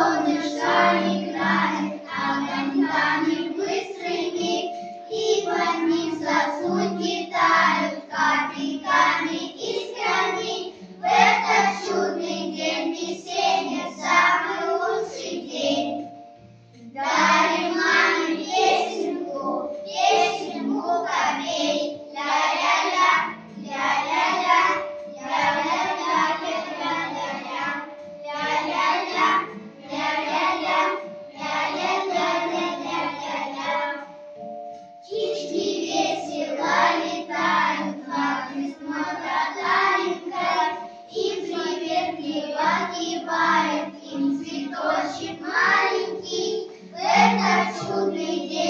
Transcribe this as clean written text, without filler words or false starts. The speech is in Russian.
солнышко играет огоньками быстрыми, и под ним сосульки тают капельками искрами. В этот чудный день весенний, самый лучший день, дарим маме песенку, песенку попей. Ля-ля-ля, ля-ля-ля, ля-ля-ля, ля-ля-ля, ля-ля-ля, ля-ля-ля, ля-ля-ля, ля-ля-ля. Птички весело летают, как весной татаринка, им приветливо кивает, им цветочек маленький. В этот чудный день